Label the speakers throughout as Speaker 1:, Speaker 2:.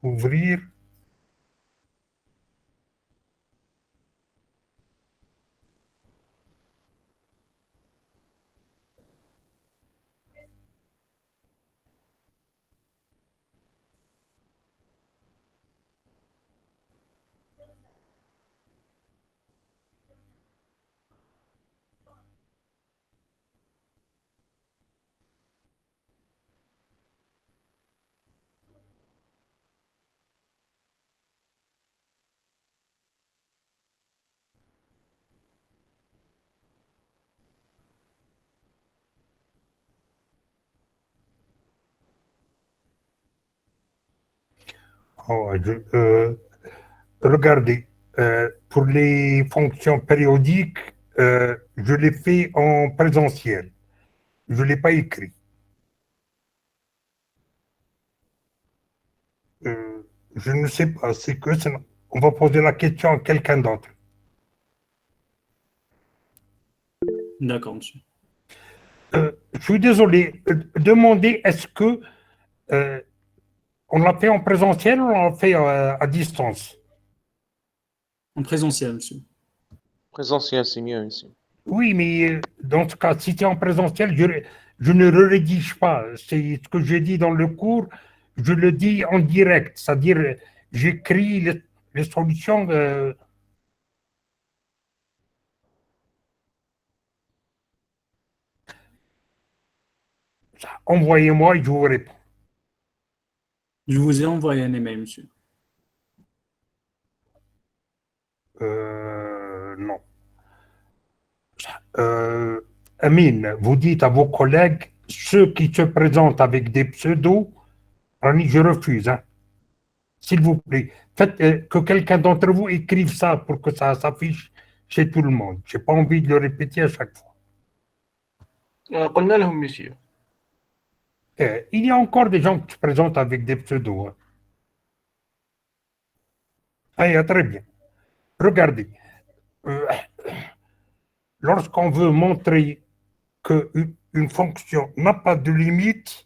Speaker 1: Ouvrir. Oh, regardez, pour les fonctions périodiques, je l'ai fait en présentiel. Je ne l'ai pas écrit. Je ne sais pas, c'est que on va poser la question à quelqu'un d'autre.
Speaker 2: D'accord, monsieur.
Speaker 1: Je suis désolé, demandez est-ce que euh, on l'a fait en présentiel ou on l'a fait à distance?
Speaker 2: En présentiel, monsieur.
Speaker 3: Présentiel, c'est mieux ici.
Speaker 1: Oui, mais dans ce cas, si c'est en présentiel, je ne le rédige pas. C'est ce que j'ai dit dans le cours, je le dis en direct, c'est-à-dire j'écris les solutions. Envoyez-moi et je vous réponds.
Speaker 2: Je vous ai envoyé un email, monsieur.
Speaker 1: Non. Amine, vous dites à vos collègues, ceux qui se présentent avec des pseudos, Rani, je refuse, hein. S'il vous plaît, faites que quelqu'un d'entre vous écrive ça pour que ça s'affiche chez tout le monde. Je n'ai pas envie de le répéter à chaque fois.
Speaker 4: قلنا لهم monsieur.
Speaker 1: Il y a encore des gens qui se présentent avec des pseudos, hein. Ah, très bien. Regardez, euh, lorsqu'on veut montrer qu'une fonction n'a pas de limite,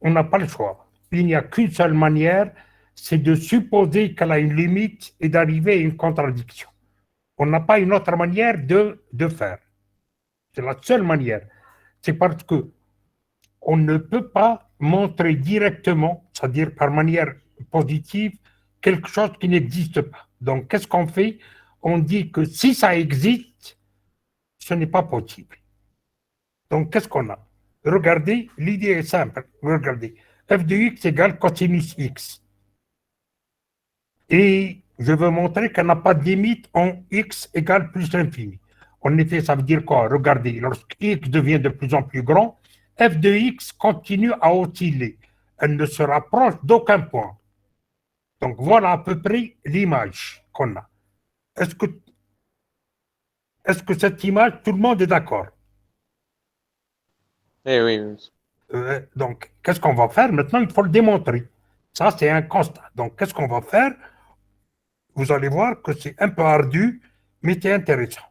Speaker 1: on n'a pas le choix. Il n'y a qu'une seule manière, c'est de supposer qu'elle a une limite et d'arriver à une contradiction. On n'a pas une autre manière de faire. C'est la seule manière. C'est parce que on ne peut pas montrer directement, c'est-à-dire par manière positive, quelque chose qui n'existe pas. Donc, qu'est-ce qu'on fait? On dit que si ça existe, ce n'est pas possible. Donc, qu'est-ce qu'on a? Regardez, l'idée est simple. Regardez, f de x égale cosinus x. Et je veux montrer qu'elle n'a pas de limite en x égale plus l'infini. En effet, ça veut dire quoi? Regardez, lorsque x devient de plus en plus grand, f de x continue à osciller. Elle ne se rapproche d'aucun point. Donc voilà à peu près l'image qu'on a. Est-ce que cette image, tout le monde est d'accord?
Speaker 3: Eh oui, oui.
Speaker 1: Donc, qu'est-ce qu'on va faire? Maintenant, il faut le démontrer. Ça, c'est un constat. Donc, qu'est-ce qu'on va faire? Vous allez voir que c'est un peu ardu, mais c'est intéressant.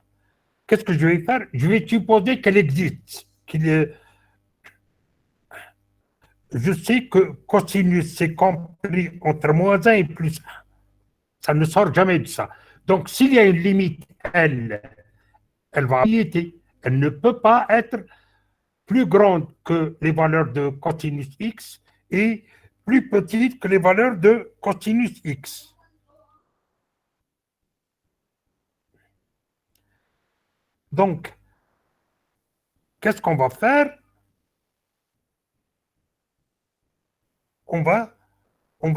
Speaker 1: Qu'est-ce que je vais faire? Je vais supposer qu'elle existe. Je sais que cosinus, c'est compris entre moins 1 et plus 1. Ça ne sort jamais de ça. Donc, s'il y a une limite, elle va y. Elle ne peut pas être plus grande que les valeurs de cosinus x et plus petite que les valeurs de cosinus x. Donc, qu'est-ce qu'on va faire? On va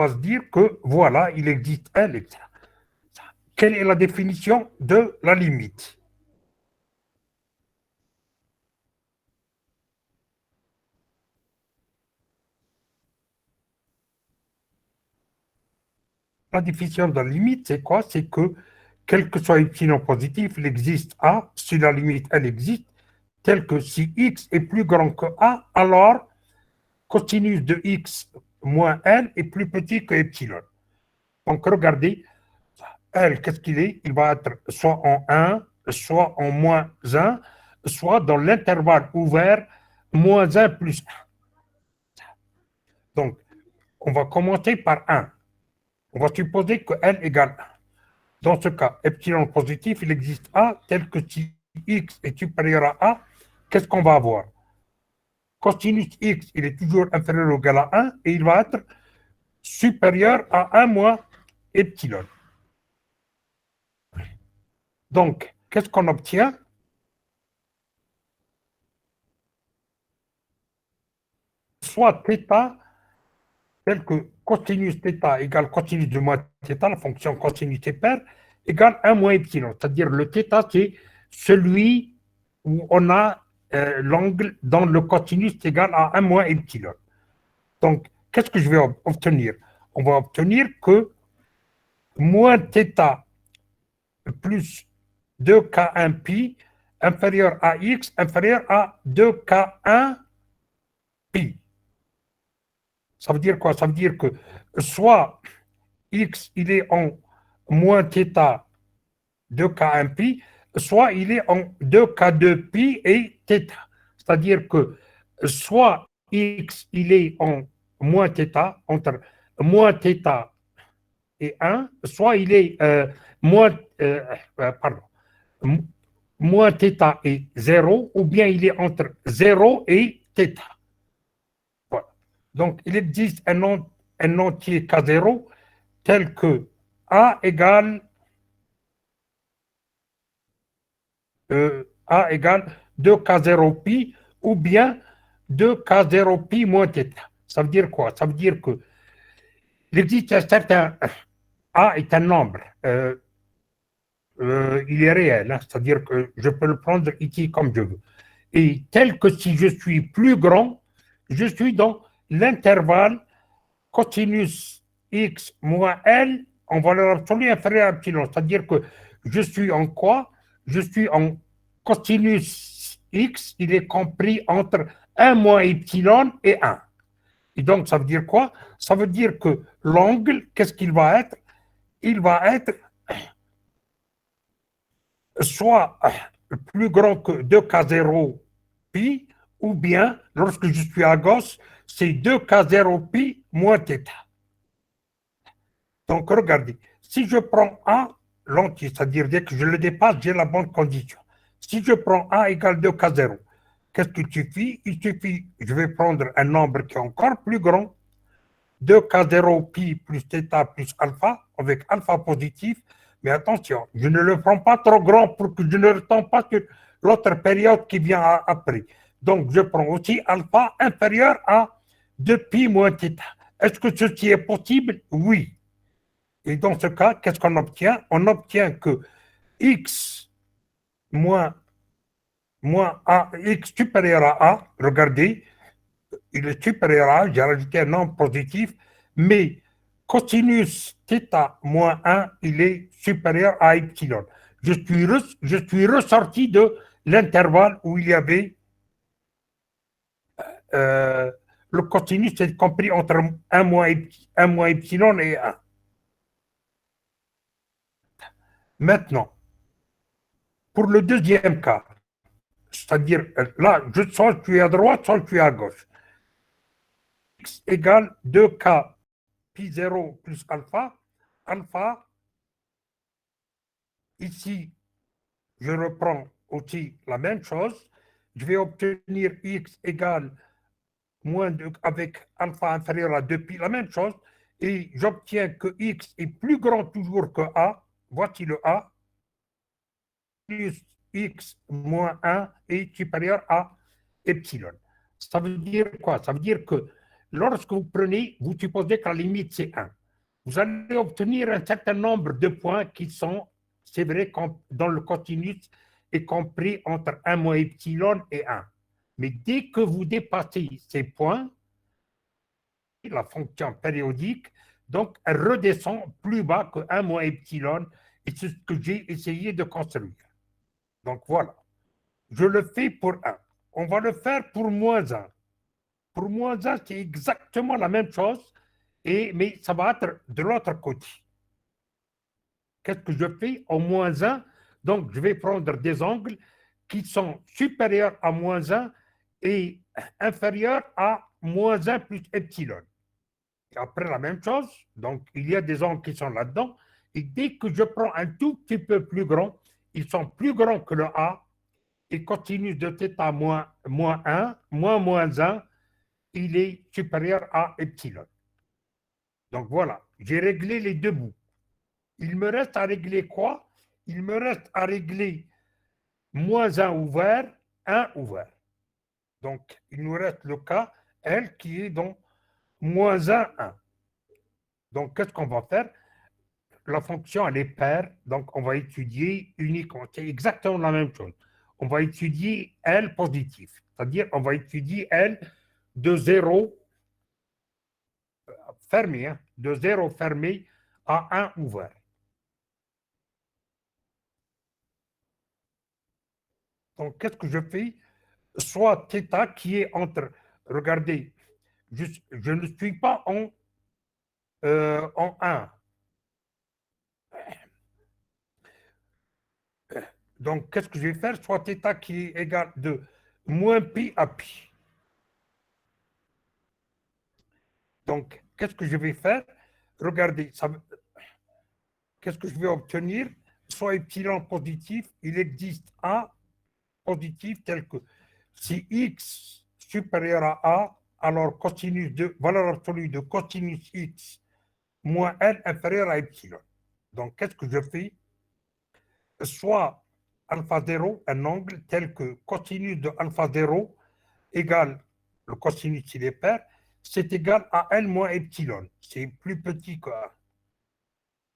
Speaker 1: se dire que voilà, il existe L, etc. Quelle est la définition de la limite? La définition de la limite, c'est quoi? C'est que, quel que soit epsilon positif, il existe A, si la limite, elle existe, tel que si x est plus grand que A, alors cosinus de x moins L est plus petit que epsilon. Donc, regardez, L, qu'est-ce qu'il est? Il va être soit en 1, soit en moins 1, soit dans l'intervalle ouvert moins 1 plus 1. Donc, on va commencer par 1. On va supposer que L égale 1. Dans ce cas, epsilon positif, il existe A tel que si X est supérieur à A, qu'est-ce qu'on va avoir? Cosinus X, il est toujours inférieur ou égal à 1 et il va être supérieur à 1 moins epsilon. Donc, qu'est-ce qu'on obtient? Soit θ tel que cosinus θ égale cosinus de moins θ, la fonction cosinus paire, égale 1 moins epsilon. C'est-à-dire le θ, c'est celui où on a l'angle dans le cosinus égal à 1 moins epsilon. Donc, qu'est-ce que je vais obtenir? On va obtenir que moins θ plus 2k1 pi inférieur à x inférieur à 2k1 pi. Ça veut dire quoi? Ça veut dire que soit x il est en moins θ 2k1 pi, soit il est en 2k2 pi et θ. C'est-à-dire que soit x il est en moins θ, entre moins θ et 1, soit il est moins θ et 0, ou bien il est entre 0 et θ. Voilà. Donc, il existe un entier K0 tel que A égale 2K0 pi ou bien 2K0 pi moins θ. Ça veut dire quoi? Ça veut dire que il existe un certain A est un nombre. Il est réel, hein, c'est-à-dire que je peux le prendre ici comme je veux. Et tel que si je suis plus grand, je suis dans l'intervalle cosinus x moins L en valeur absolue inférieure à epsilon. C'est-à-dire que je suis en quoi? Je suis en cosinus x, il est compris entre 1 moins epsilon et 1. Et donc, ça veut dire quoi? Ça veut dire que l'angle, qu'est-ce qu'il va être? Il va être soit plus grand que 2K0 pi, ou bien, lorsque je suis à gauche, c'est 2K0 pi moins θ. Donc, regardez, si je prends A, l'entier, c'est-à-dire dès que je le dépasse, j'ai la bonne condition. Si je prends A égale 2K0, qu'est-ce qu'il suffit? Il suffit, je vais prendre un nombre qui est encore plus grand, 2K0 pi plus θ plus alpha, avec alpha positif. Mais attention, je ne le prends pas trop grand pour que je ne retombe pas sur l'autre période qui vient après. Donc, je prends aussi alpha inférieur à 2pi moins θ. Est-ce que ceci est possible? Oui. Et dans ce cas, qu'est-ce qu'on obtient? On obtient que x moins a, x supérieur à a, regardez, il est supérieur à a, j'ai rajouté un nombre positif, mais cosinus θ moins 1, il est supérieur à epsilon. Je suis ressorti de l'intervalle où il y avait le cosinus est compris entre 1 moins epsilon et 1. Maintenant, pour le deuxième cas, c'est-à-dire là, soit je suis à droite, soit je suis à gauche. X égale 2K pi 0 plus alpha. Alpha, ici, je reprends aussi la même chose. Je vais obtenir X égale moins 2 avec alpha inférieur à 2pi, la même chose. Et j'obtiens que X est plus grand toujours que A. Voici le A. Plus x moins 1 est supérieur à epsilon. Ça veut dire quoi? Ça veut dire que lorsque vous prenez, vous supposez que la limite c'est 1. Vous allez obtenir un certain nombre de points qui sont, c'est vrai, dans le cosinus est compris entre 1 moins epsilon et 1. Mais dès que vous dépassez ces points, la fonction périodique, donc elle redescend plus bas que 1 moins epsilon, et c'est ce que j'ai essayé de construire. Donc voilà, je le fais pour 1. On va le faire pour moins 1. Pour moins 1, c'est exactement la même chose, mais ça va être de l'autre côté. Qu'est-ce que je fais au moins 1? Donc, je vais prendre des angles qui sont supérieurs à moins 1 et inférieurs à moins 1 plus epsilon. après la même chose, donc il y a des angles qui sont là-dedans, et dès que je prends un tout petit peu plus grand, ils sont plus grands que le A, et cosinus de θ moins 1, moins 1, il est supérieur à epsilon. Donc voilà, j'ai réglé les deux bouts. Il me reste à régler quoi? Il me reste à régler moins 1 ouvert, 1 ouvert. Donc, il nous reste le cas L qui est donc moins 1, 1. Donc, qu'est-ce qu'on va faire? La fonction, elle est paire, donc on va étudier uniquement, c'est exactement la même chose. On va étudier L positif, c'est-à-dire on va étudier L de 0 fermé, hein, de 0 fermé à 1 ouvert. Donc, qu'est-ce que je fais? Soit θ qui est entre, regardez, je ne suis pas en 1. Donc, qu'est-ce que je vais faire? Soit θ qui est égal de moins pi à pi. Donc, qu'est-ce que je vais faire? Regardez, qu'est-ce que je vais obtenir? Soit epsilon positif, il existe A positif tel que si x supérieur à A, alors cosinus de valeur absolue de cosinus x moins L inférieur à epsilon. Donc, qu'est-ce que je fais? Soit alpha 0, un angle tel que cosinus de alpha 0 égale, le cosinus il est pair, c'est égal à L moins epsilon. C'est plus petit que 1.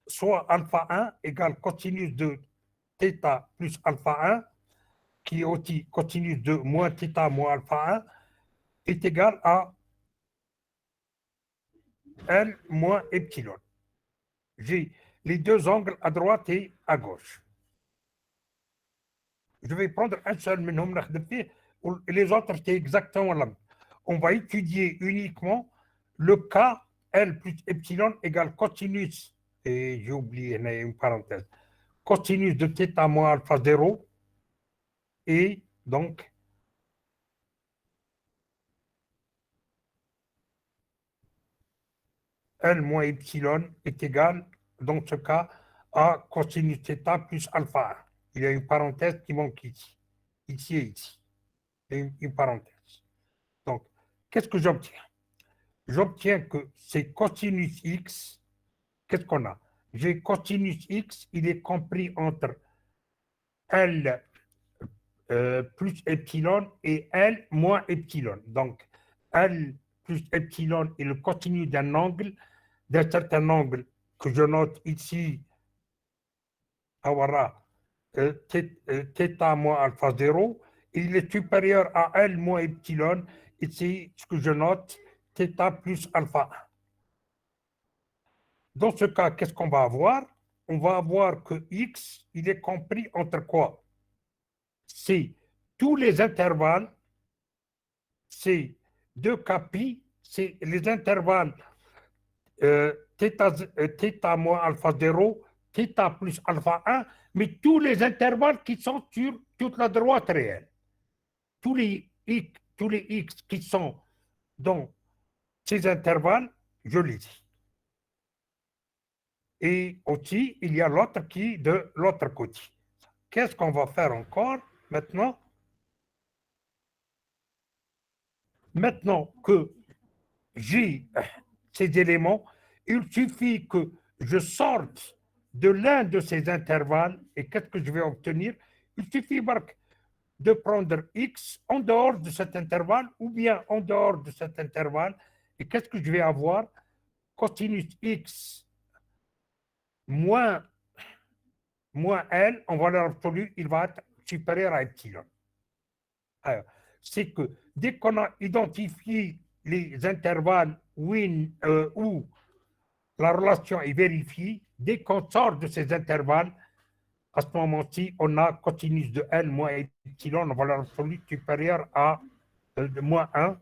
Speaker 1: Soit alpha 1 égale cosinus de θ plus alpha 1, qui est aussi cosinus de moins θ moins alpha 1, est égal à L moins epsilon. J'ai les deux angles à droite et à gauche. Je vais prendre un seul minimum, les autres, c'est exactement la même. On va étudier uniquement le cas L plus epsilon égale cosinus, et j'ai oublié une parenthèse, cosinus de θ moins alpha 0, et donc L moins epsilon est égal, dans ce cas, à cosinus θ plus alpha 1. Il y a une parenthèse qui manque ici. Ici et ici. Et une parenthèse. Donc, qu'est-ce que j'obtiens? J'obtiens que c'est cosinus x. Qu'est-ce qu'on a? J'ai cosinus x, il est compris entre L plus epsilon et L moins epsilon. Donc, L plus epsilon est le cosinus d'un certain angle que je note ici, Awara, θ moins alpha 0, il est supérieur à L moins epsilon, et c'est ce que je note, θ plus alpha 1. Dans ce cas, qu'est-ce qu'on va avoir? On va avoir que x, il est compris entre quoi? C'est tous les intervalles, c'est 2k pi, c'est les intervalles θ moins alpha 0, θ plus alpha 1, mais tous les intervalles qui sont sur toute la droite réelle. Tous les x qui sont dans ces intervalles, je les dis. Et aussi, il y a l'autre qui est de l'autre côté. Qu'est-ce qu'on va faire encore maintenant? Maintenant que j'ai ces éléments, il suffit que je sorte de l'un de ces intervalles, et qu'est-ce que je vais obtenir? Il suffit de prendre x en dehors de cet intervalle ou bien en dehors de cet intervalle, et qu'est-ce que je vais avoir? Cosinus x moins L en valeur absolue, il va être supérieur à epsilon. Alors, c'est que dès qu'on a identifié les intervalles où la relation est vérifiée, dès qu'on sort de ces intervalles, à ce moment-ci, on a cosinus de L moins epsilon en valeur absolue supérieure à moins 1,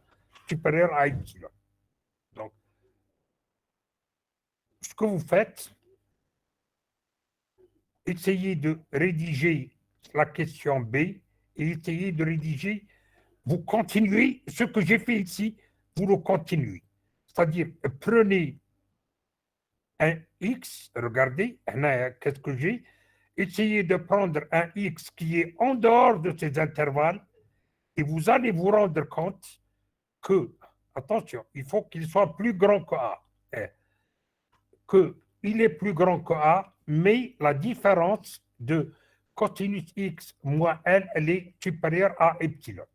Speaker 1: supérieur à epsilon. Donc, ce que vous faites, essayez de rédiger la question B et essayez de rédiger, vous continuez ce que j'ai fait ici, vous le continuez. C'est-à-dire, prenez un X, regardez, qu'est-ce que j'ai? Essayez de prendre un X qui est en dehors de ces intervalles et vous allez vous rendre compte que, attention, il faut qu'il soit plus grand que A. Qu'il est plus grand que A, mais la différence de cosinus X moins L, elle est supérieure à epsilon.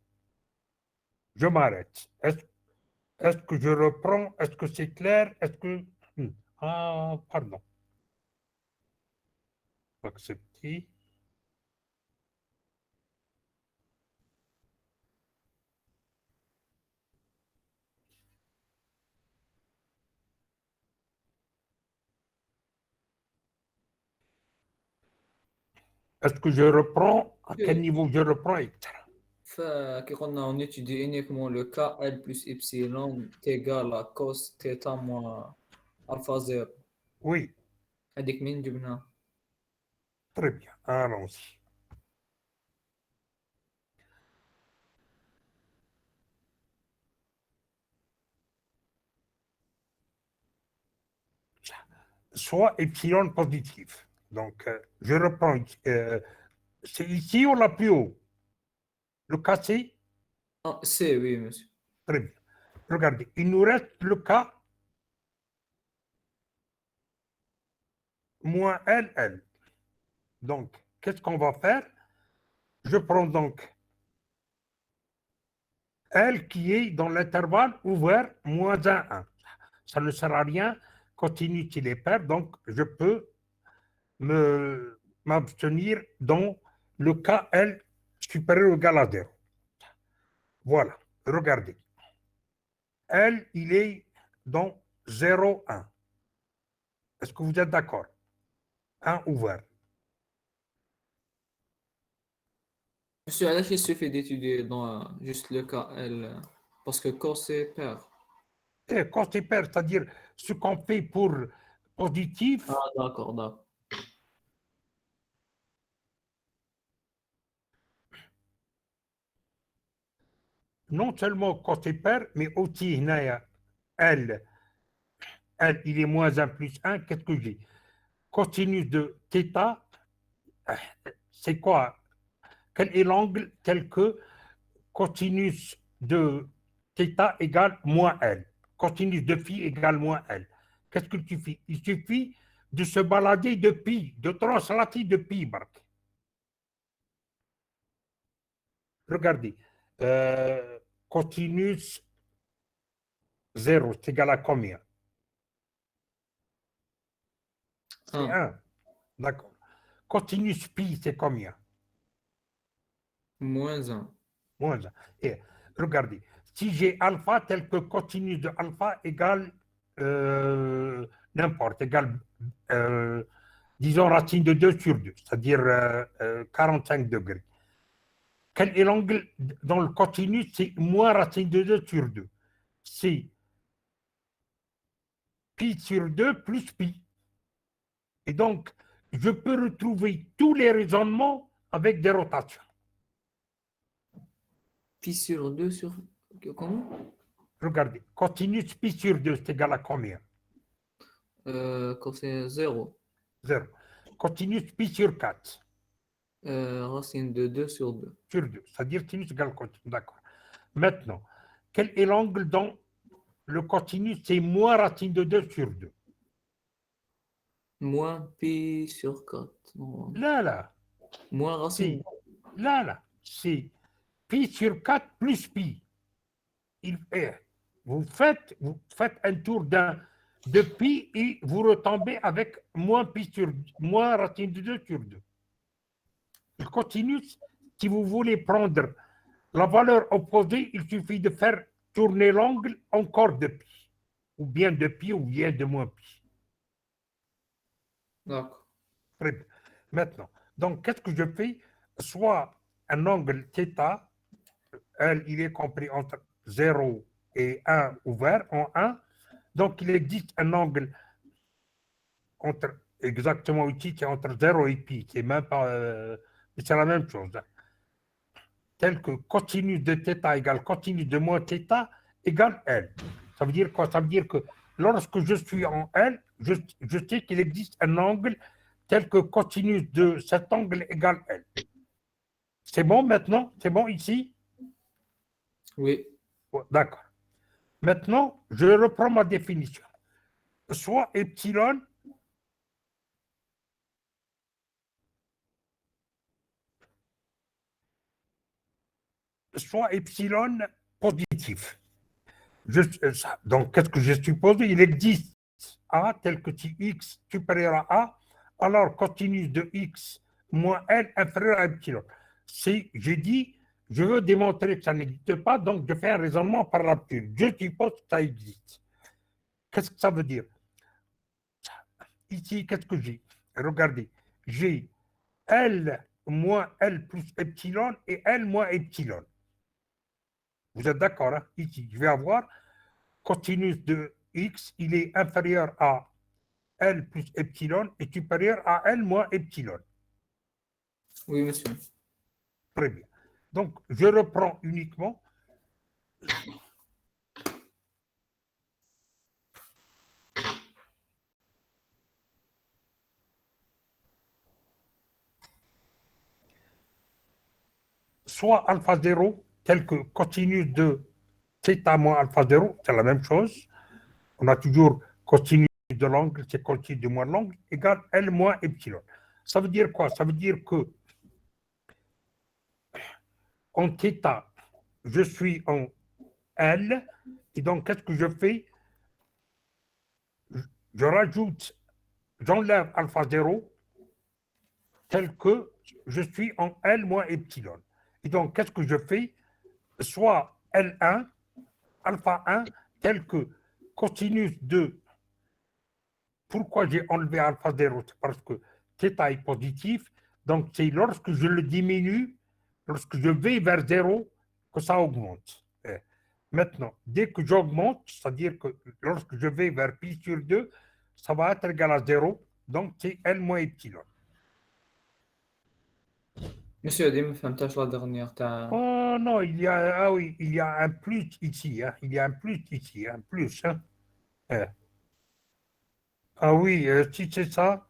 Speaker 1: Je m'arrête. Est-ce que je reprends? Est-ce que c'est clair? Est-ce que... Ah, pardon. Accepter. Est-ce que je reprends? À quel niveau je reprends, etc.
Speaker 5: فكي قلنا on étudie uniquement le cas L plus epsilon égal à cos θ moins alpha 0
Speaker 1: Oui,
Speaker 5: هذيك من جبنا
Speaker 1: très bien. Allons-y. Soit epsilon positif. Donc, je reprends. C'est ici ou là plus haut? Le cas C?
Speaker 5: ah, C oui monsieur
Speaker 1: Très bien. Regardez, il nous reste le cas moins LL. Donc, qu'est-ce qu'on va faire? Je prends donc L qui est dans l'intervalle ouvert moins 1, 1. Ça ne sert à rien, continue qu'il est pair, donc je peux m'abstenir dans le cas L supérieur ou égal à 0. Voilà, regardez. L, il est dans 0, 1. Est-ce que vous êtes d'accord? 1 ouvert.
Speaker 5: monsieur علاش il suffit d'étudier dans juste le cas L parce que cos c'est pair
Speaker 1: Et quand c'est pair, c'est-à-dire ce qu'on fait pour positif,
Speaker 5: ah d'accord
Speaker 1: non seulement quand c'est pair, mais aussi L, il est moins 1 plus 1, qu'est-ce que j'ai? Cosinus de θ, c'est quoi? Quel est l'angle tel que cosinus de θ égale moins L? Cosinus de phi égale moins L. Qu'est-ce qu'il suffit? Il suffit de se balader de pi, de translater de pi, Marc. Regardez, cosinus 0, c'est égal à combien? C'est 1. D'accord. Cosinus pi, c'est combien?
Speaker 5: moins 1
Speaker 1: Moins 1. Et regardez, si j'ai alpha tel que cosinus de alpha égale n'importe, égale, disons, racine de 2 sur 2, c'est-à-dire 45 degrés. Quel est l'angle dans le cosinus? C'est moins racine de 2 sur 2. C'est pi sur 2 plus pi. Et donc, je peux retrouver tous les raisonnements avec des rotations.
Speaker 5: pi sur 2 sur comment
Speaker 1: Regardez, cosinus pi sur 2, c'est égal à combien?
Speaker 5: cos c'est 0
Speaker 1: 0. Cosinus pi sur 4,
Speaker 5: racine de 2 sur 2
Speaker 1: sur 2, c'est-à-dire sinus égale cosinus. D'accord. Maintenant, quel est l'angle dans le cosinus? C'est moins racine de 2 sur 2.
Speaker 5: moins pi sur 4 non.
Speaker 1: Là,
Speaker 5: moins racine
Speaker 1: c'est pi sur 4 plus pi. Vous faites un tour de pi et vous retombez avec moins pi sur moins racine de 2 sur 2. Il continue, si vous voulez prendre la valeur opposée, il suffit de faire tourner l'angle encore de pi, ou bien de pi, ou bien de moins pi.
Speaker 5: d'accord
Speaker 1: Très bien. Maintenant, donc qu'est-ce que je fais? Soit un angle θ, il est compris entre 0 et 1 ouvert en 1. Donc, il existe un angle entre, exactement ici, c'est entre 0 et pi. C'est même pas, c'est la même chose. Hein. Tel que cosinus de θ égale cosinus de moins θ égale L. Ça veut dire quoi? Ça veut dire que lorsque je suis en L, je sais qu'il existe un angle tel que cosinus de cet angle égale L. C'est bon maintenant? C'est bon ici?
Speaker 5: Oui.
Speaker 1: Ouais, d'accord. Maintenant, je reprends ma définition. Soit epsilon positif. Donc, qu'est-ce que je suppose? Il existe A tel que si x supérieur à A, alors cosinus de x moins L inférieur à epsilon. Si j'ai dit, je veux démontrer que ça n'existe pas, donc je fais un raisonnement par l'absurde. Je suppose que ça existe. Qu'est-ce que ça veut dire? Ici, qu'est-ce que j'ai? Regardez, j'ai L moins L plus epsilon et L moins epsilon. Vous êtes d'accord, hein? Ici, je vais avoir cosinus de x, il est inférieur à L plus epsilon et supérieur à L moins epsilon.
Speaker 5: Oui, monsieur.
Speaker 1: Très bien. Donc, je reprends uniquement soit alpha 0 tel que cosinus de θ moins alpha 0, c'est la même chose. On a toujours cosinus de l'angle, c'est cosinus de moins l'angle, égale L moins epsilon. Ça veut dire quoi? Ça veut dire que en θ, je suis en L, et donc qu'est-ce que je fais? Je rajoute, j'enlève alpha 0 tel que je suis en L moins epsilon. Et donc, qu'est-ce que je fais? Soit L1, alpha 1, tel que cosinus de. Pourquoi j'ai enlevé alpha 0? C'est parce que θ est positif. Donc, c'est lorsque je le diminue, lorsque je vais vers 0, que ça augmente. Maintenant, dès que j'augmente, c'est-à-dire que lorsque je vais vers pi sur 2, ça va être égal à 0. Donc, c'est L moins epsilon.
Speaker 5: Monsieur, dis-moi, فهمتهاش la dernière.
Speaker 1: Oh non, ah oui, il y a un plus ici, hein. Il y a un plus ici, un plus. Hein. Ah oui, si c'est ça,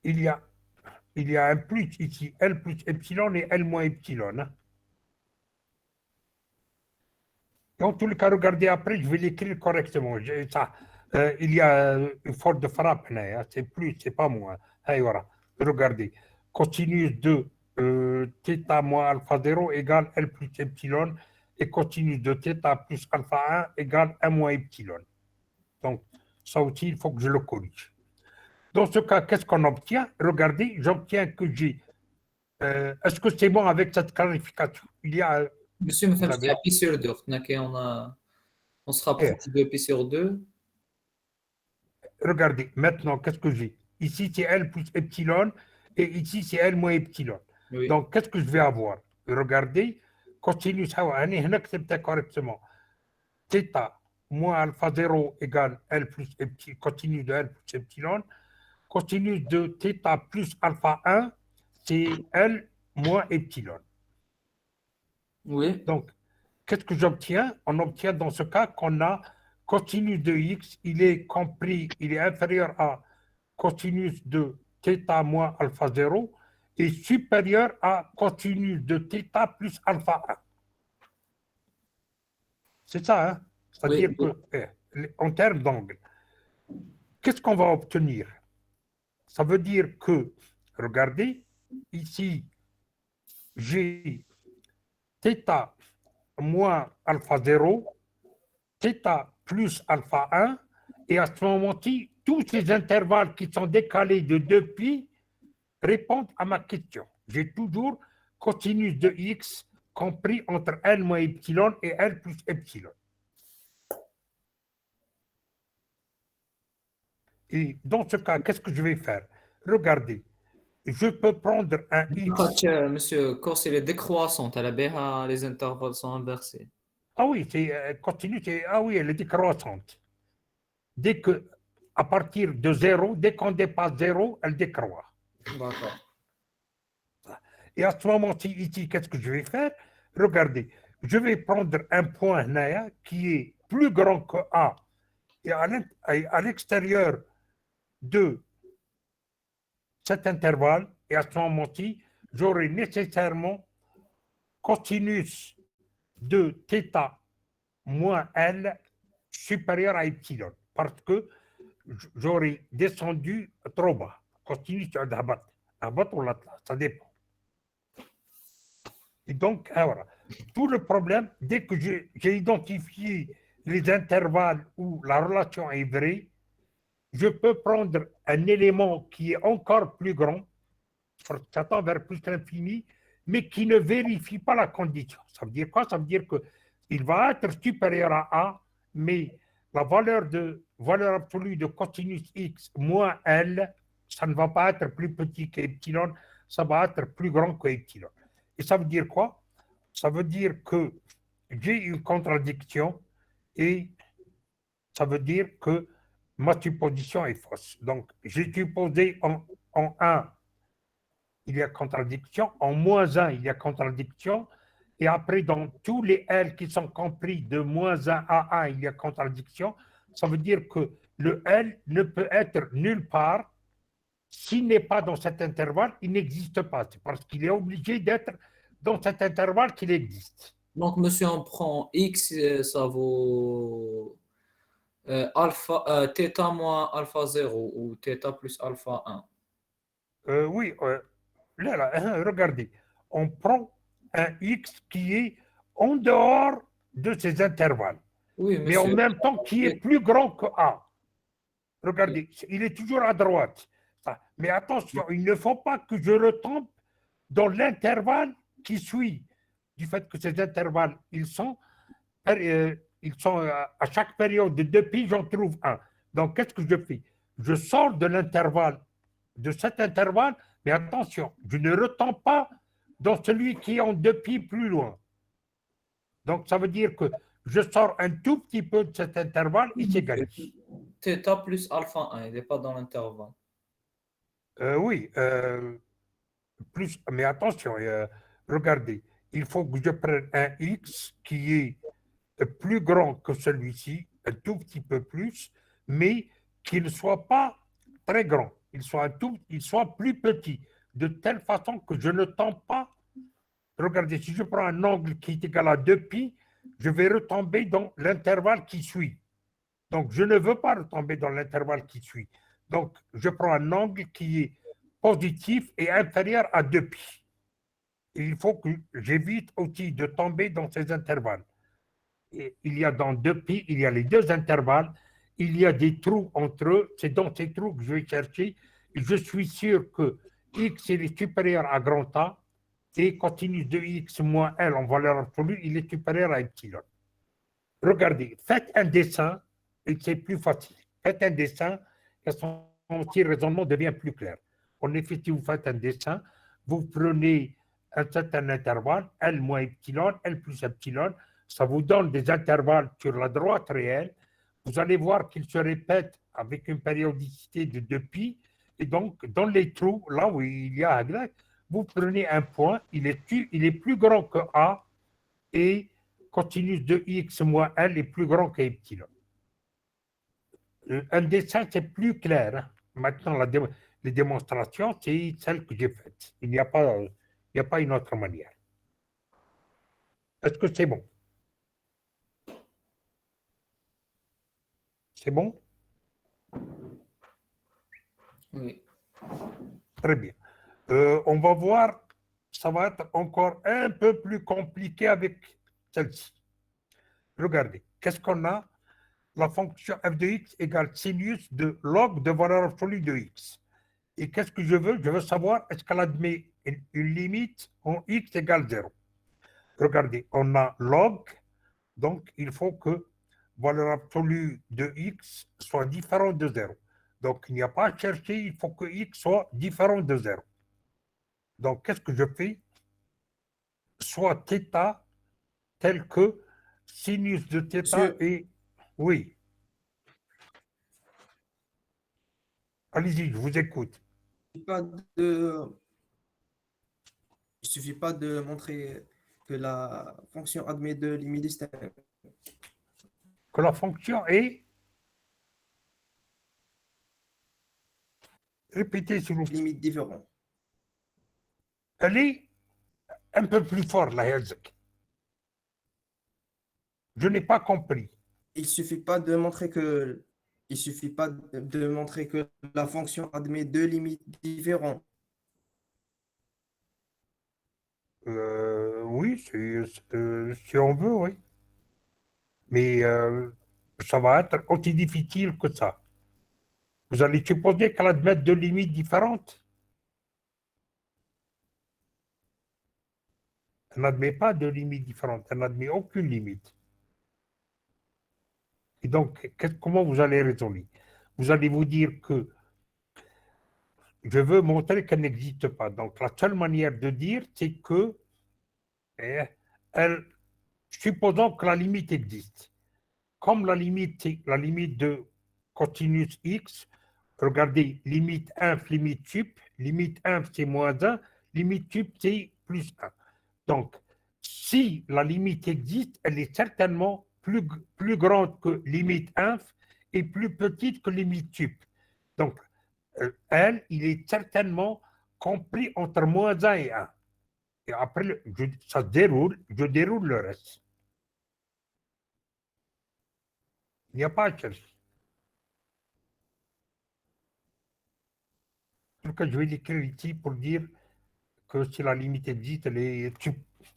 Speaker 1: il y a, il y a un plus ici, L plus epsilon et L moins epsilon. Hein. En tous les cas, regardez après, je vais l'écrire correctement. Ça, il y a une faute de frappe, hein. C'est plus, c'est pas moins. Hey, voilà. Regardez, cosinus de θ moins alpha 0 égale L plus epsilon et cosinus de θ plus alpha 1 égale 1 moins epsilon. Donc, ça aussi, il faut que je le corrige. Dans ce cas, qu'est-ce qu'on obtient? Regardez, j'obtiens que j'ai. Est-ce que c'est bon avec cette clarification? Il y a.
Speaker 5: Monsieur, ما
Speaker 1: Vous
Speaker 5: فهمتش
Speaker 1: avez-
Speaker 5: تاع بي سور 2 قلنا كي on se rapproche de pi sur 2.
Speaker 1: Regardez, maintenant, qu'est-ce que j'ai? Ici, c'est L plus epsilon et ici, c'est L moins epsilon.
Speaker 5: Oui.
Speaker 1: Donc, qu'est-ce que je vais avoir? Regardez, cosinus, c'est correctement. θ moins alpha 0 égale L plus epsilon, cosinus de L plus epsilon. Cosinus de θ plus alpha 1, c'est L moins epsilon.
Speaker 5: Oui.
Speaker 1: Donc, qu'est-ce que j'obtiens? On obtient dans ce cas qu'on a cosinus de x, il est compris, il est inférieur à cosinus de θ moins alpha 0 et supérieur à cosinus de θ plus alpha 1. C'est ça, hein? C'est-à-dire
Speaker 5: Oui.
Speaker 1: que, en termes d'angle, qu'est-ce qu'on va obtenir? Ça veut dire que, regardez, ici, j'ai θ moins alpha 0, θ plus alpha 1, et à ce moment-ci, tous ces intervalles qui sont décalés de 2π répondent à ma question. J'ai toujours cosinus de x compris entre L moins epsilon et L plus epsilon. Et dans ce cas, qu'est-ce que je vais faire? Regardez, je peux prendre un x.
Speaker 5: Monsieur, cos il est décroissante. À la BH, les intervalles sont inversés.
Speaker 1: Ah oui, c'est continue, ah oui, elle est décroissante. Dès que, à partir de 0, dès qu'on dépasse 0, elle décroît.
Speaker 5: D'accord.
Speaker 1: Et à ce moment-ci, ici, qu'est-ce que je vais faire? Regardez, je vais prendre un point Naya qui est plus grand que A et à l'extérieur de cet intervalle, et à ce moment-ci, j'aurai nécessairement cosinus de θ moins L supérieur à epsilon, parce que j'aurais descendu trop bas. Cosinus d'Abat ou l'Atlas, ça dépend. Et donc, voilà. Tout le problème, dès que j'ai identifié les intervalles où la relation est vraie, je peux prendre un élément qui est encore plus grand, ça tend vers plus l'infini, mais qui ne vérifie pas la condition. Ça veut dire quoi? Ça veut dire qu'il va être supérieur à A, mais la valeur absolue de cosinus x moins L, ça ne va pas être plus petit qu'epsilon, ça va être plus grand que epsilon. Et ça veut dire quoi? Ça veut dire que j'ai une contradiction et ça veut dire que ma supposition est fausse. Donc, j'ai supposé en 1, il y a contradiction, en moins 1, il y a contradiction, et après, dans tous les L qui sont compris de moins 1 à 1, il y a contradiction. Ça veut dire que le L ne peut être nulle part. S'il n'est pas dans cet intervalle, il n'existe pas. C'est parce qu'il est obligé d'être dans cet intervalle qu'il existe.
Speaker 5: Donc, monsieur, on prend x, ça vaut θ moins alpha 0 ou θ plus alpha 1.
Speaker 1: Oui, là, regardez, on prend un x qui est en dehors de ces intervalles,
Speaker 5: Oui,
Speaker 1: mais en
Speaker 5: monsieur.
Speaker 1: même temps qui est plus grand que A. Regardez, il est toujours à droite. Mais attention, il ne faut pas que je retombe dans l'intervalle qui suit, du fait que ces intervalles, ils sont à chaque période de 2π, j'en trouve un. Donc, qu'est-ce que je fais? Je sors de l'intervalle, de cet intervalle, mais attention, je ne retombe pas dans celui qui est en 2π plus loin. Donc, ça veut dire que je sors un tout petit peu de cet intervalle et s'égalise.
Speaker 5: θ plus alpha 1, il n'est pas dans l'intervalle.
Speaker 1: Oui, plus, mais attention, regardez, il faut que je prenne un x qui est plus grand que celui-ci, un tout petit peu plus, mais qu'il ne soit pas très grand, il soit plus petit, de telle façon que je ne tombe pas. Regardez, si je prends un angle qui est égal à 2π, je vais retomber dans l'intervalle qui suit. Donc, je ne veux pas retomber dans l'intervalle qui suit. Donc, je prends un angle qui est positif et inférieur à 2π. Et il faut que j'évite aussi de tomber dans ces intervalles. Et il y a dans 2π, il y a les deux intervalles, il y a des trous entre eux, c'est dans ces trous que je vais chercher, et je suis sûr que x est supérieur à grand A, et cosinus de x moins L en valeur absolue, il est supérieur à epsilon. Regardez, faites un dessin, et c'est plus facile. Faites un dessin, et son petit raisonnement devient plus clair. En effet, si vous faites un dessin, vous prenez un certain intervalle, L moins epsilon, L plus epsilon, ça vous donne des intervalles sur la droite réelle. Vous allez voir qu'ils se répètent avec une périodicité de 2π. Et donc, dans les trous, là où il y a un, vous prenez un point, il est plus grand que A, et cosinus de x moins L est plus grand que epsilon. Un dessin, c'est plus clair. Hein. Maintenant, les démonstrations, c'est celle que j'ai faite. Il n'y a pas une autre manière. Est-ce que c'est bon? C'est bon?
Speaker 5: Oui.
Speaker 1: Très bien. On va voir, ça va être encore un peu plus compliqué avec celle-ci. Regardez, qu'est-ce qu'on a? La fonction f de x égale sinus de log de valeur absolue de x. Et qu'est-ce que je veux? Je veux savoir est-ce qu'elle admet une limite en x égale 0. Regardez, on a log, donc il faut que valeur absolue de x soit différent de 0. Donc il n'y a pas à chercher, il faut que x soit différent de 0. Donc qu'est-ce que je fais? Soit θ tel que sinus de θ
Speaker 2: Monsieur.
Speaker 1: est... Oui. Allez-y, je vous écoute.
Speaker 6: Pas de suffit pas de montrer que la fonction admet deux limites distinctes.
Speaker 1: Que la fonction est... Répétez s'il vous plaît.
Speaker 6: Limites différentes.
Speaker 1: Elle est un peu plus forte, la Herzog. Je n'ai pas compris.
Speaker 6: Il suffit pas de montrer que la fonction admet deux limites différentes.
Speaker 1: Oui, si on veut, oui. Mais ça va être aussi difficile que ça. Vous allez supposer qu'elle admet deux limites différentes. Elle n'admet pas de limites différentes, elle n'admet aucune limite. Et donc, comment vous allez raisonner? Vous allez vous dire que je veux montrer qu'elle n'existe pas. Donc, la seule manière de dire, c'est que, supposons que la limite existe. Comme la limite, c'est la limite de cosinus x, regardez, limite inf, limite sup, limite inf, c'est moins 1, limite sup, c'est plus 1. Donc, si la limite existe, elle est certainement plus grande que limite inf et plus petite que limite sup. Donc, il est certainement compris entre moins 1 et 1. Et après, ça se déroule, je déroule le reste. Il n'y a pas à chercher. En tout cas, je vais l'écrire ici pour dire que si la limite existe, elle est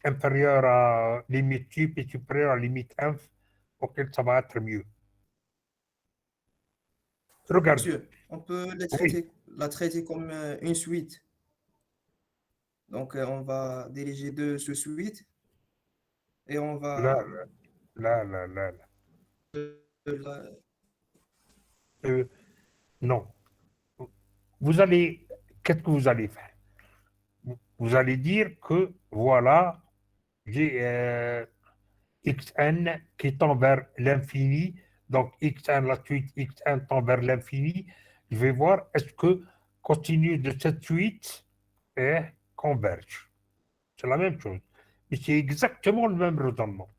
Speaker 1: inférieure à limite sup et supérieure à limite inf, auquel ça va être mieux. Regardez.
Speaker 6: Monsieur, on peut la traiter comme une suite. Donc, on va diriger de ce suite et on va
Speaker 1: Là.
Speaker 6: la-
Speaker 1: Non. Qu'est-ce que vous allez faire? Vous allez dire que voilà, j'ai xn qui tend vers l'infini, donc xn, la suite xn tend vers l'infini. Je vais voir est-ce que continue de cette suite converge. C'est la même chose. Mais c'est exactement le même raisonnement.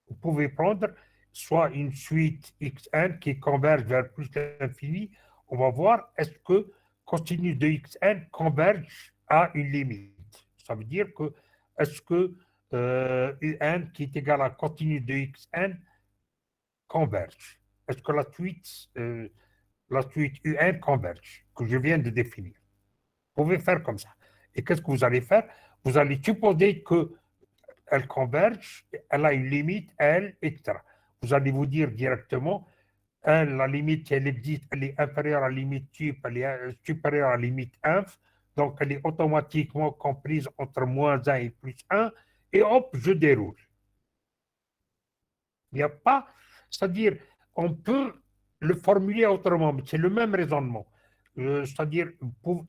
Speaker 1: Vous pouvez prendre soit une suite xn qui converge vers plus l'infini. On va voir est-ce que cosinus de xn converge à une limite. Ça veut dire que est-ce que un qui est égal à cosinus de xn converge. Est-ce que la suite un converge, que je viens de définir? Vous pouvez faire comme ça. Et qu'est-ce que vous allez faire? Vous allez supposer qu'elle converge, elle a une limite, elle, etc. Vous allez vous dire directement, la limite, si elle existe, elle est inférieure à la limite sup, elle est supérieure à la limite inf, donc elle est automatiquement comprise entre moins 1 et plus 1, et hop, je déroule. Il n'y a pas, c'est-à-dire, on peut le formuler autrement, mais c'est le même raisonnement. C'est-à-dire,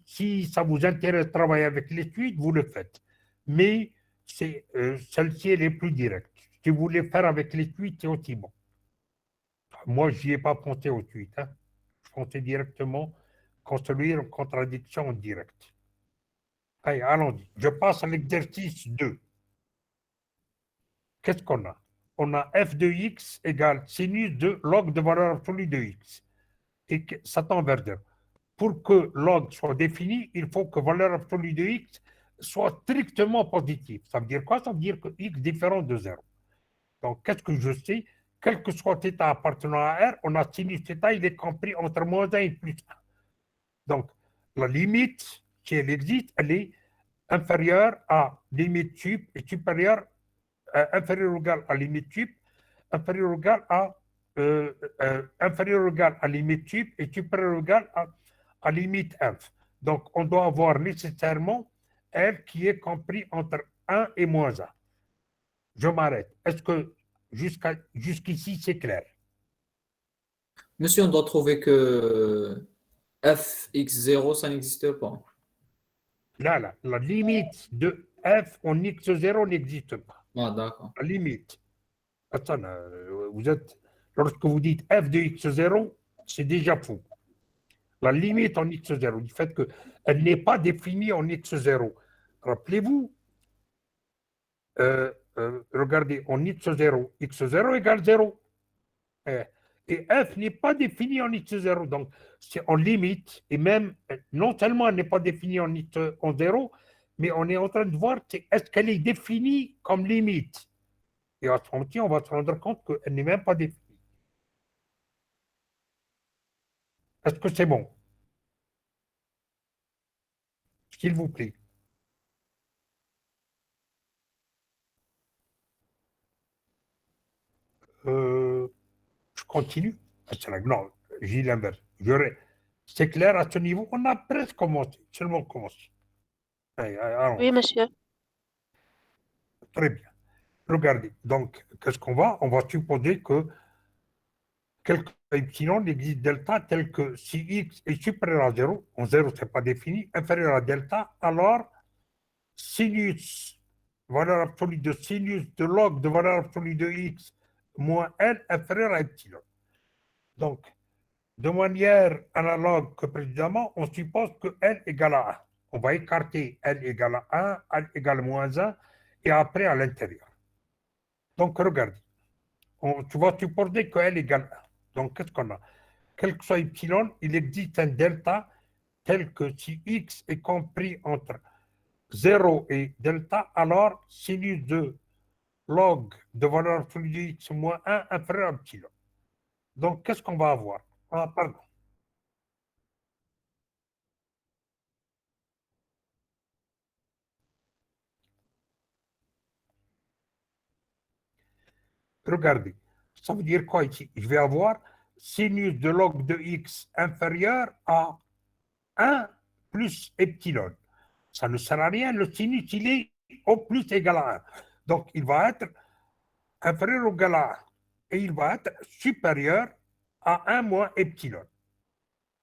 Speaker 1: si ça vous intéresse de travailler avec les suites, vous le faites. Mais celle-ci, elle est plus directe. Si vous voulez faire avec les suites, c'est aussi bon. Moi, je n'y ai pas pensé aux suites. Hein. Je pensais directement construire une contradiction en direct. Allez, allons-y. Je passe à l'exercice 2. Qu'est-ce qu'on a? On a f de x égale sinus de log de valeur absolue de x. Et que ça tend vers 0. Pour que log soit défini, il faut que valeur absolue de x soit strictement positive. Ça veut dire quoi? Ça veut dire que x différent de 0. Donc, qu'est-ce que je sais? Quel que soit θ appartenant à R, on a sinus θ, il est compris entre moins 1 et plus 1. Donc, la limite, si elle existe, elle est inférieure à limite sup et supérieure, inférieure ou égale à limite sup, inférieure ou égale à limite sup et supérieure ou égale à limite inf. Donc, on doit avoir nécessairement R qui est compris entre 1 et moins 1. Je m'arrête. Est-ce que jusqu'ici, c'est clair?
Speaker 5: Monsieur, on doit trouver que fx0, ça n'existe pas.
Speaker 1: Là, la limite de f en x0 n'existe pas.
Speaker 5: Ah, d'accord.
Speaker 1: La limite. Attends, lorsque vous dites f de x0, c'est déjà faux. La limite en x0, du fait qu'elle n'est pas définie en x0. Rappelez-vous, regardez, en x0 égale 0. Et f n'est pas défini en x0, donc c'est en limite, et même non seulement elle n'est pas définie en 0, mais on est en train de voir est-ce qu'elle est définie comme limite. Et à ce moment-ci, on va se rendre compte qu'elle n'est même pas définie. Est-ce que c'est bon? S'il vous plaît. Je continue. Non, j'ai l'inverse. C'est clair à ce niveau, on a presque commencé, seulement commencé. Allez, allons.
Speaker 7: Oui, monsieur.
Speaker 1: Très bien. Regardez, donc, qu'est-ce qu'on va? On va supposer que quelque epsilon existe delta tel que si x est supérieur à 0, en 0 c'est pas défini, inférieur à delta, alors sinus, valeur absolue de sinus de log de valeur absolue de x moins l inférieur à epsilon. Donc, de manière analogue que précédemment, on suppose que L égale à 1. On va écarter L égale à 1, L égale moins 1, et après à l'intérieur. Donc, regardez. Tu vas supposer que L égale 1. Donc, qu'est-ce qu'on a? Quel que soit epsilon, il existe un delta tel que si x est compris entre 0 et delta, alors sinus de log de valeur absolue de x moins 1 inférieur à epsilon. Donc, qu'est-ce qu'on va avoir? Ah, pardon. Regardez, ça veut dire quoi ici? Je vais avoir sinus de log de x inférieur à 1 plus epsilon. Ça ne sert à rien, le sinus, il est au plus égal à 1. Donc, il va être inférieur ou égal à 1. Et il va être supérieur à 1 moins epsilon.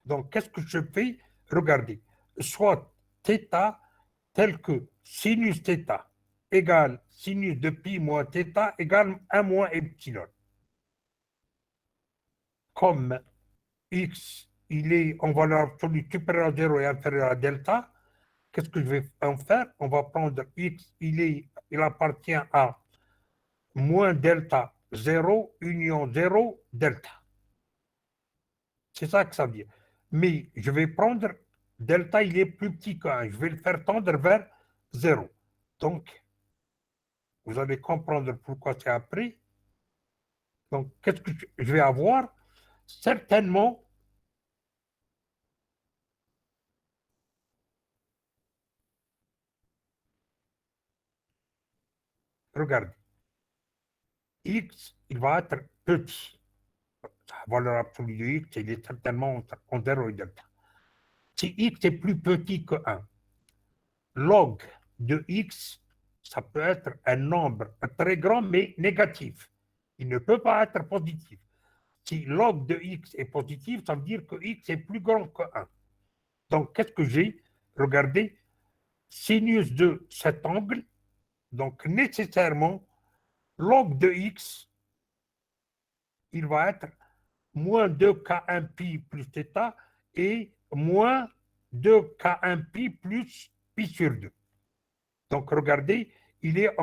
Speaker 1: Donc, qu'est-ce que je fais? Regardez, soit θ tel que sinus θ égale sinus de pi moins θ égale 1 moins epsilon. Comme x, il est en valeur absolue supérieure à 0 et inférieur à delta, qu'est-ce que je vais en faire? On va prendre x, il appartient à moins delta 0, union 0, delta. C'est ça que ça veut dire. Mais je vais prendre delta, il est plus petit que 1. Je vais le faire tendre vers 0. Donc, vous allez comprendre pourquoi c'est après. Donc, qu'est-ce que je vais avoir? Certainement, regardez, x, il va être petit. La valeur absolue de x, il est certainement entre 0 et delta. Si x est plus petit que 1, log de x, ça peut être un nombre très grand mais négatif. Il ne peut pas être positif. Si log de x est positif, ça veut dire que x est plus grand que 1. Donc, qu'est-ce que j'ai? Regardez, sinus de cet angle, donc nécessairement, log de x, il va être moins 2k1 pi plus θ et moins 2k1 pi plus pi sur 2. Donc, regardez, il est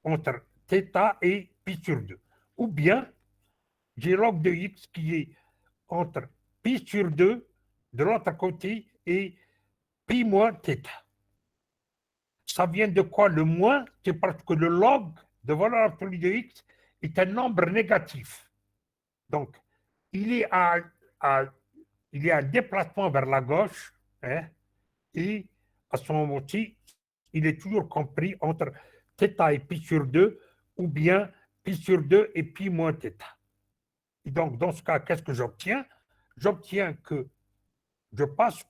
Speaker 1: entre θ et pi sur 2. Ou bien, j'ai log de x qui est entre pi sur 2 de l'autre côté et pi moins θ. Ça vient de quoi le moins? C'est parce que le log de valeur absolue de x est un nombre négatif. Donc, il y a un déplacement vers la gauche, hein, et à ce moment-ci, il est toujours compris entre θ et pi sur 2, ou bien pi sur 2 et pi moins θ. Et donc, dans ce cas, qu'est-ce que j'obtiens? J'obtiens que je passe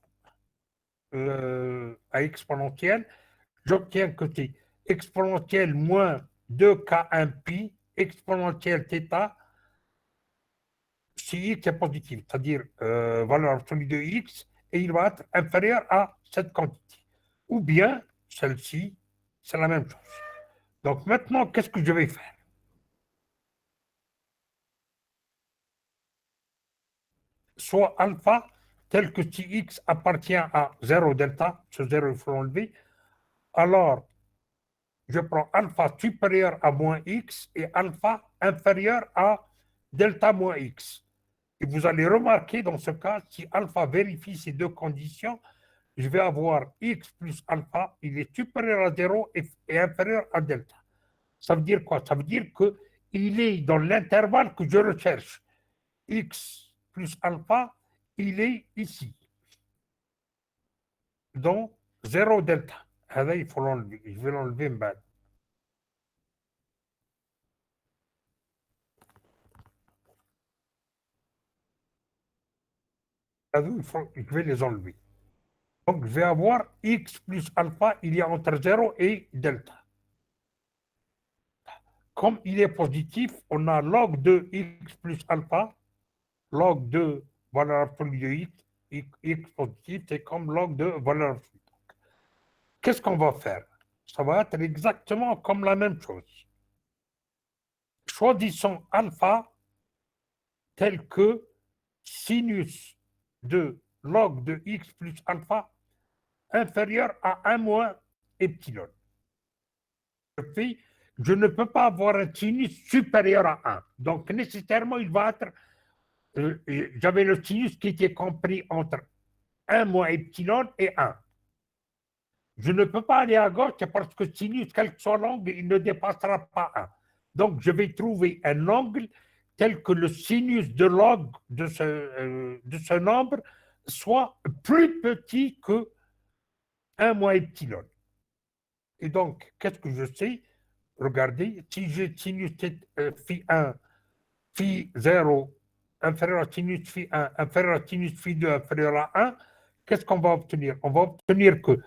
Speaker 1: à exponentielle, j'obtiens que c'est exponentielle moins 2k1 pi, exponentielle θ, si x est positif, c'est-à-dire valeur absolue de x, et il va être inférieur à cette quantité. Ou bien, celle-ci, c'est la même chose. Donc maintenant, qu'est-ce que je vais faire? Soit alpha, tel que si x appartient à 0 delta, ce 0 il faut l'enlever, alors je prends alpha supérieur à moins x et alpha inférieur à delta moins x. Et vous allez remarquer dans ce cas, si alpha vérifie ces deux conditions, je vais avoir x plus alpha, il est supérieur à 0 et inférieur à delta. Ça veut dire quoi? Ça veut dire qu'il est dans l'intervalle que je recherche. X plus alpha, il est ici. Donc, 0 delta. Là, il faut l'enlever. Je vais l'enlever maintenant. Je vais les enlever. Donc, je vais avoir x plus alpha, il y a entre 0 et delta. Comme il est positif, on a log de x plus alpha, log de valeur absolue de x positif, c'est comme log de valeur absolue. Qu'est-ce qu'on va faire? Ça va être exactement comme la même chose. Choisissons alpha tel que sinus de log de x plus alpha inférieur à 1 moins epsilon. Je ne peux pas avoir un sinus supérieur à 1. Donc, nécessairement, il va être... j'avais le sinus qui était compris entre 1 moins epsilon et 1. Je ne peux pas aller à gauche parce que sinus, quel que soit l'angle, il ne dépassera pas 1. Donc, je vais trouver un angle tel que le sinus de log de ce nombre soit plus petit que 1 moins epsilon. Et donc, qu'est-ce que je sais? Regardez, si j'ai sinus phi 1, phi 0 inférieur à sinus phi 1, inférieur à sinus phi 2, inférieur à 1, qu'est-ce qu'on va obtenir? On va obtenir que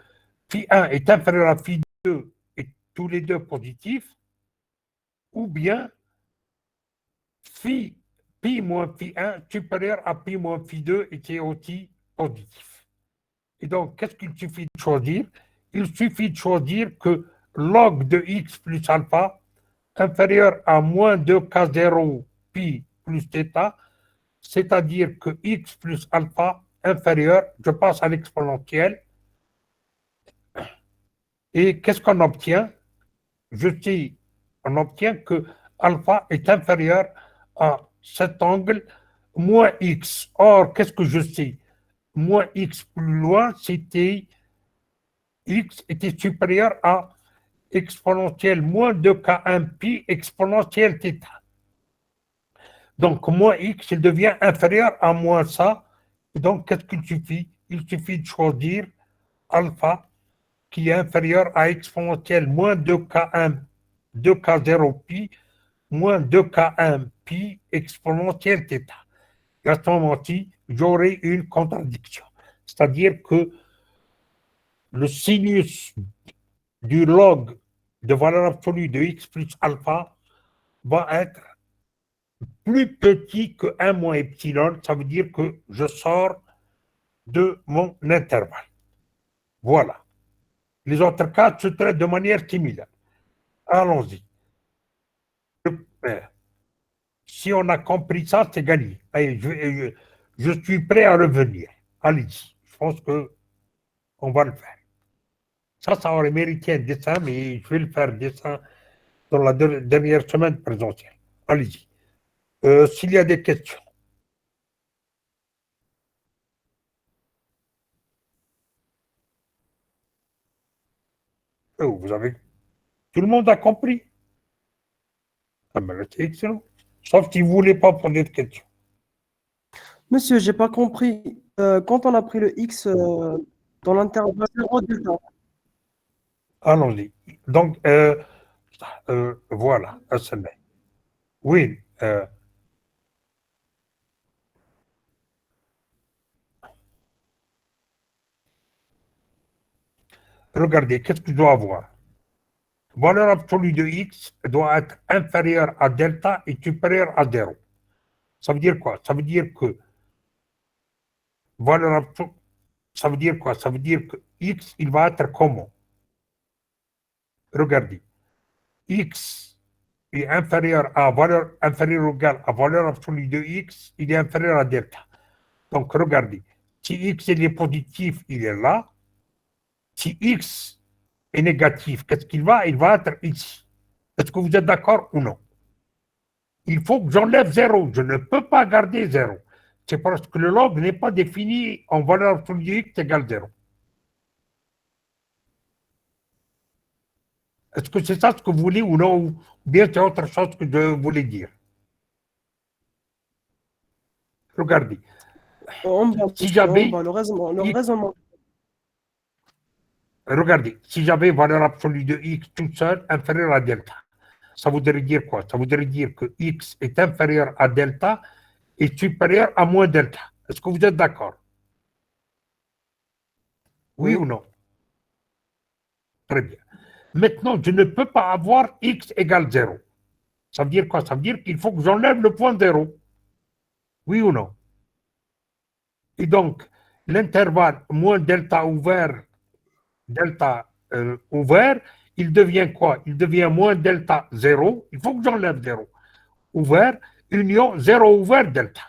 Speaker 1: phi 1 est inférieur à phi 2 et tous les deux positifs, ou bien pi moins phi 1 supérieur à pi moins phi 2 et qui est aussi positif. Et donc, qu'est-ce qu'il suffit de choisir? Il suffit de choisir que log de x plus alpha inférieur à moins 2k0 pi plus θ, c'est-à-dire que x plus alpha inférieur, je passe à l'exponentielle. Et qu'est-ce qu'on obtient? On obtient que alpha est inférieur à cet angle moins x. Or, qu'est-ce que je sais? Moins x plus loin, c'était x était supérieur à exponentielle moins 2k1 pi exponentielle θ. Donc, moins x, il devient inférieur à moins ça. Et donc, qu'est-ce qu'il suffit? Il suffit de choisir alpha qui est inférieur à exponentielle moins 2k1, 2k0 pi, moins 2k1 pi exponentielle θ. Et à ce moment-ci, j'aurai une contradiction. C'est-à-dire que le sinus du log de valeur absolue de x plus alpha va être plus petit que 1 moins epsilon. Ça veut dire que je sors de mon intervalle. Voilà. Les autres cas se traitent de manière similaire. Allons-y. Si on a compris ça, c'est gagné. Allez, je suis prêt à revenir. Allez-y. Je pense qu'on va le faire. Ça aurait mérité un dessin, mais je vais le faire dessin dans la dernière semaine présentielle. Allez-y. S'il y a des questions. Vous avez... Tout le monde a compris? Ah ben, c'est excellent. Sauf si vous ne voulez pas poser de questions.
Speaker 7: Monsieur, j'ai pas compris. Quand on a pris le X dans l'intervalle 0 delta.
Speaker 1: Allons-y. Donc, voilà. Oui. Regardez, qu'est-ce que je dois avoir? Valeur absolue de x doit être inférieure à delta et supérieure à 0. Ça veut dire quoi? Ça veut dire que valeur absolue, ça veut dire quoi? Ça veut dire que x, il va être comment? Regardez. X est inférieur à valeur inférieure ou égale à valeur absolue de x, il est inférieur à delta. Donc, regardez. Si x il est positif, il est là. Si x est négatif, qu'est-ce qu'il va? Il va être ici. Est-ce que vous êtes d'accord ou non? Il faut que j'enlève 0. Je ne peux pas garder 0. C'est parce que le log n'est pas défini en valeur absolue de x égale 0. Est-ce que c'est ça ce que vous voulez ou non? Ou bien c'est autre chose que je voulais dire? Regardez.
Speaker 7: En bas,
Speaker 1: Si
Speaker 7: monsieur,
Speaker 1: j'avais-
Speaker 7: en bas, le
Speaker 1: X-
Speaker 7: raisonnement.
Speaker 1: Regardez, si j'avais valeur absolue de x tout seul inférieure à delta, ça voudrait dire quoi? Ça voudrait dire que x est inférieur à delta et supérieur à moins delta. Est-ce que vous êtes d'accord? Oui ou non? Très bien. Maintenant, je ne peux pas avoir x égale 0. Ça veut dire quoi? Ça veut dire qu'il faut que j'enlève le point 0. Oui ou non? Et donc, l'intervalle moins delta ouvert, il devient quoi? Il devient moins delta 0. Il faut que j'enlève 0. Ouvert, union 0 ouvert delta.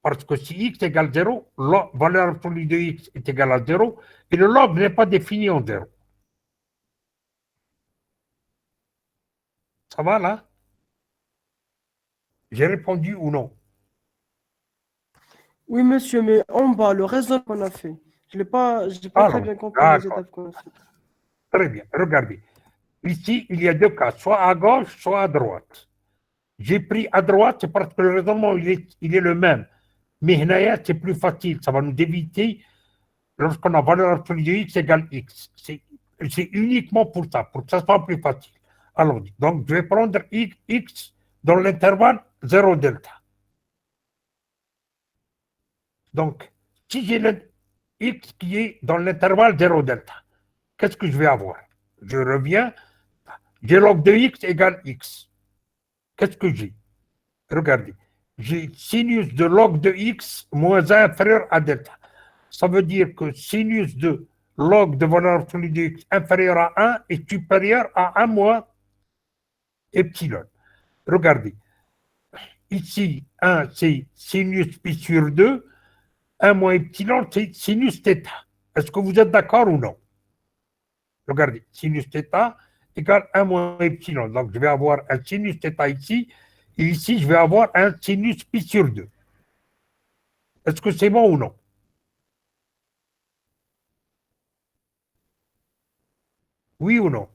Speaker 1: Parce que si x égale 0, la valeur absolue de x est égale à 0 et le log n'est pas défini en 0. Ça va là? J'ai répondu ou non?
Speaker 7: Oui, monsieur, mais en bas, le raisonnement qu'on a fait. Je n'ai pas très
Speaker 1: Alors,
Speaker 7: bien compris les
Speaker 1: d'accord.
Speaker 7: étapes qu'on a fait.
Speaker 1: Très bien, regardez. Ici, il y a deux cas, soit à gauche, soit à droite. J'ai pris à droite, c'est parce que le raisonnement, il est le même. Mais Hinaya, c'est plus facile. Ça va nous éviter lorsqu'on a valeur absolue de x égale x. C'est uniquement pour ça, pour que ça soit plus facile. Alors, donc, je vais prendre x dans l'intervalle 0 delta. Donc, si j'ai le x qui est dans l'intervalle 0 delta, qu'est-ce que je vais avoir? Je reviens, j'ai log de x égale x. Qu'est-ce que j'ai? Regardez, j'ai sinus de log de x moins 1 inférieur à delta. Ça veut dire que sinus de log de valeur absolue de x inférieur à 1 est supérieur à 1 moins epsilon. Regardez, ici, 1 c'est sinus pi sur 2, 1 moins epsilon c'est sinus θ. Est-ce que vous êtes d'accord ou non? Regardez, sinus θ égale 1 moins epsilon. Donc, je vais avoir un sinus θ ici, et ici, je vais avoir un sinus pi sur 2. Est-ce que c'est bon ou non? Oui ou non?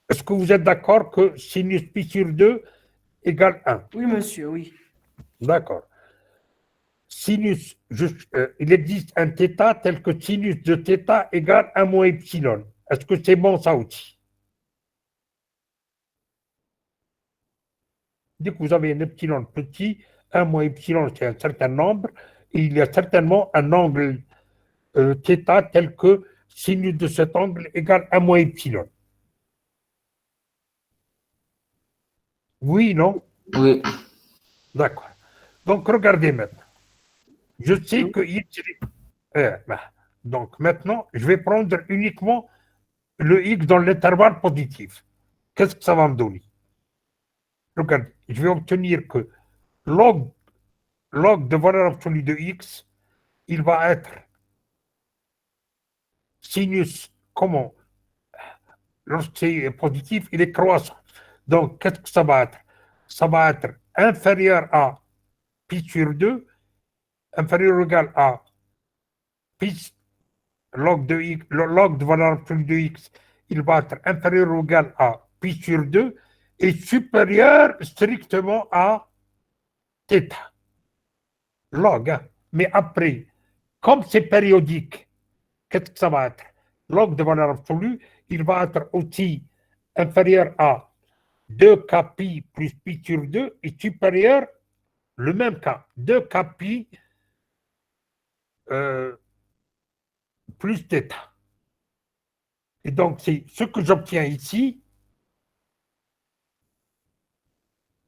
Speaker 1: Est-ce que vous êtes d'accord que sinus pi sur 2 égale 1?
Speaker 7: Oui, monsieur, oui.
Speaker 1: D'accord. Sinus, il existe un θ tel que sinus de θ égale 1 moins epsilon. Est-ce que c'est bon ça aussi? Dès que vous avez un epsilon petit, 1 moins epsilon c'est un certain nombre, et il y a certainement un angle θ tel que sinus de cet angle égale 1 moins epsilon. Oui, non?
Speaker 5: Oui.
Speaker 1: D'accord. Donc, regardez maintenant. Je sais que x. Donc, maintenant, je vais prendre uniquement le x dans l'intervalle positif. Qu'est-ce que ça va me donner? Regardez, je vais obtenir que log de valeur absolue de x, il va être sinus, comment? Lorsque c'est positif, il est croissant. Donc, qu'est-ce que ça va être? Ça va être inférieur à pi sur 2, inférieur ou égal à pi log de x, le log de valeur absolue de x, il va être inférieur ou égal à pi sur 2 et supérieur strictement à θ. Log, hein. Mais après, comme c'est périodique, qu'est-ce que ça va être? Log de valeur absolue, il va être aussi inférieur à 2k pi plus pi sur 2 et supérieur, le même cas, 2k pi plus θ. Et donc, c'est ce que j'obtiens ici.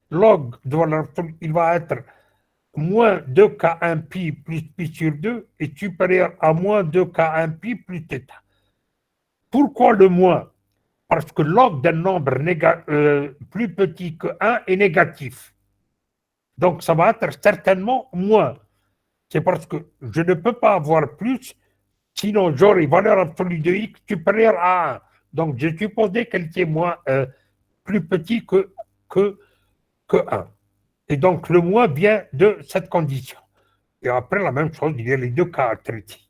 Speaker 1: Log de valeur absolue, il va être moins 2k1 pi plus pi sur 2 est supérieur à moins 2k1 pi plus θ. Pourquoi le moins? Parce que log d'un nombre plus petit que 1 est négatif. Donc, ça va être certainement moins. C'est parce que je ne peux pas avoir plus, sinon j'aurai valeur absolue de x supérieure à 1. Donc, j'ai supposé qu'elle était plus petit que 1. Et donc, le moins vient de cette condition. Et après, la même chose, il y a les deux cas à traiter.